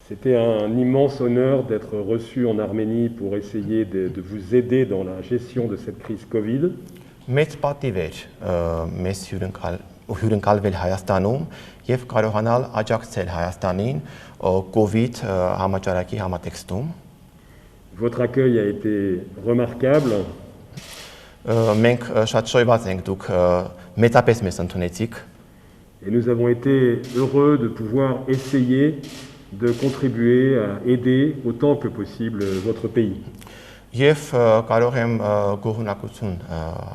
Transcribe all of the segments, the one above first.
C'était un immense honneur d'être reçu en Arménie pour essayer de vous aider dans la gestion de cette crise Covid. Մեծ պատիվ էր մեզ հյուրընկալվել Հայաստանում եւ կարողանալ աջակցել Հայաստանին COVID համաճարակի համատեքստում։ Votre accueil a été remarquable. Մենք շատ շոյված ենք դուք մեծապես մեզ ընդունեցիք։ Et nous avons été heureux de pouvoir essayer de contribuer à aider autant que possible votre pays. Եվ կարող եմ գոհունակություն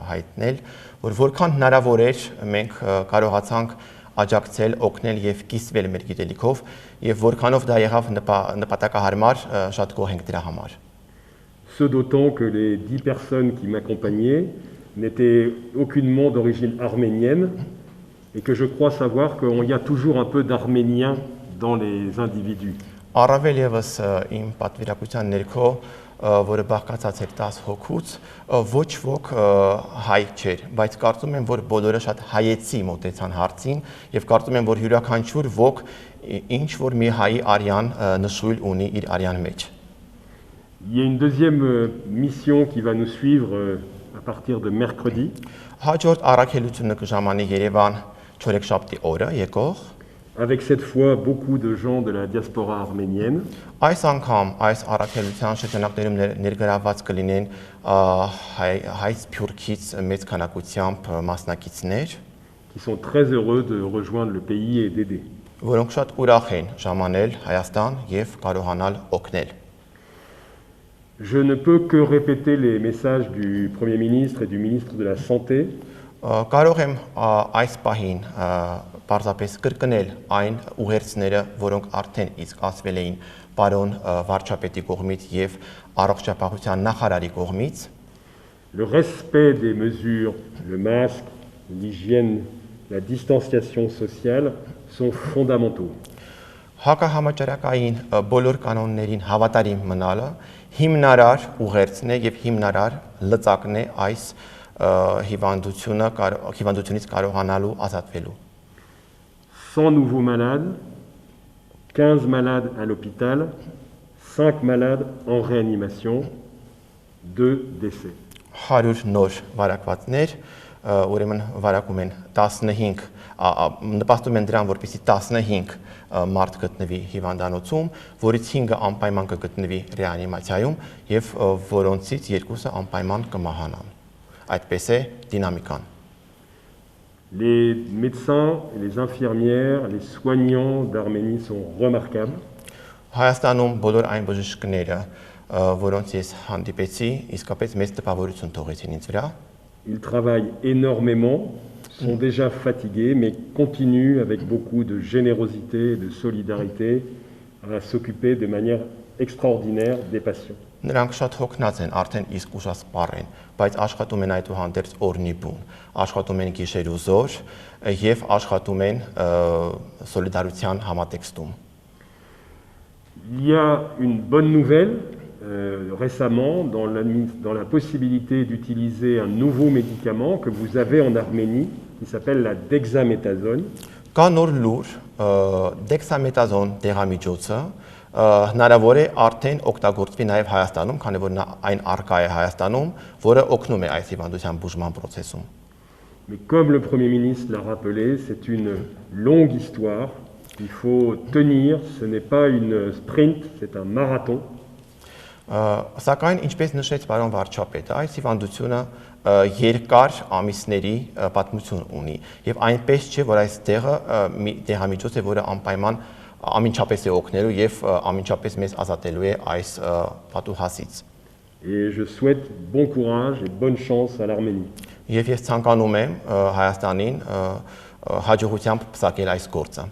հայտնել, որ որքան հնարավոր էր մենք կարողացանք աջակցել, օգնել եւ կիսվել մեր գիտելիքով եւ որքանով դա եղավ նպատակահարմար, շատ գոհ ենք դրա համար։ Ce d'autant que les 10 personnes qui m'accompagnaient n'étaient aucunement d'origine arménienne et que je crois savoir qu'il y a toujours un peu d'arménien dans les individus. Առավել եւս իմ պատվիրակության ներքո որը բաղկացած էր 10 հոգուց, ոչ ոք հայ չէր, բայց կարծում եմ, որ բոլորը շատ հայեցի մոտեցան հարցին եւ կարծում եմ, որ յուրաքանչյուր ոք ինչ որ մի հայի արյան նշույլ ունի իր արյան մեջ։ Il y a une deuxième mission qui va nous suivre à partir de mercredi. Հաջորդ առաքելությունը կժամանի Երևան 4-շաբթի օրը եկող avec cette fois beaucoup de gens de la diaspora arménienne. Այս անգամ այս առաքելության շրջանակներում ներգրավված կլինեն հայ սփյուռքից մեծ քանակությամբ մասնակիցներ, qui sont très heureux de rejoindre le pays et d'aider. Որոնք շատ ուրախ են ժամանել Հայաստան եւ կարողանալ օգնել։ Je ne peux que répéter les messages du Premier ministre et du ministre de la Santé. Կարող եմ այս պահին պարզապես կրկնել այն ուղերձները, որոնք արդեն իսկ ասվել էին պարոն վարչապետի կողմից եւ առողջապահության նախարարի կողմից։ Le respect des mesures, le masque, l'hygiène, la distanciation sociale sont fondamentaux. Հակահամաճարակային բոլոր կանոններին հավատարիմ մնալը հիմնարար ուղերձն է եւ հիմնարար լծակն է այս հիվանդությունից կարողանալու ազատվելու։ 100 nouveaux malades, 15 malades à l'hôpital, 5 malades en réanimation, 2 décès. 100 նոր վարակվածներ, ուրեմն վարակում են 15, նպաստում են դրան, որպեսզի 15 մարդ գտնվի հիվանդանոցում, որից 5-ը անպայման կգտնվի ռեանիմացիայում եւ որոնցից 2-ը անպայման կմահանան։ Այդպես է դինամիկան։ Les médecins, les infirmières, les soignants d'Arménie sont remarquables. Հայաստանում բոլոր այն բժիշկները, որոնց ես հանդիպեցի, իսկապես մեծ տպավորություն թողեցին ինձ վրա։ Ils travaillent énormément, sont déjà fatigués, mais continuent avec beaucoup de générosité et de solidarité à s'occuper de manière extraordinaire des patients. Նրանք շատ հոգնած են, արդեն իսկ ուժասպառ են, բայց աշխատում են այդուհանդերձ օրնի բուն, աշխատում են գիշեր ու զոր եւ աշխատում են սոլիդարության համատեքստում։ Il y a une bonne nouvelle récemment dans la possibilité d'utiliser un nouveau médicament que vous avez en Arménie qui s'appelle la dexaméthasone. Կա նոր լուր, դեքսամետազոն դեղամիջոցը հնարավոր է արդեն օգտագործվի նաև Հայաստանում, քանի որ այն արկա է Հայաստանում, որը օգնում է այս հիվանդության բուժման processus-ում։ Mais comme le Premier ministre l'a rappelé, c'est une longue histoire. Il faut tenir, ce n'est pas une sprint, c'est un marathon. Սակայն ինչպես նշեց պարոն վարչապետը, այս հիվանդությունը երկար ամիսների պատմություն ունի եւ այնպես չէ, որ այս դեղամիջոց է, որը անպայման ամենչապես է օգնելու եւ ամենչապես մեզ ազատելու է այս պատուհասից։ Et je souhaite bon courage et bonne chance à l'Arménie. Եվ ես ցանկանում եմ Հայաստանին հաջողությամբ փսակել այս գործը։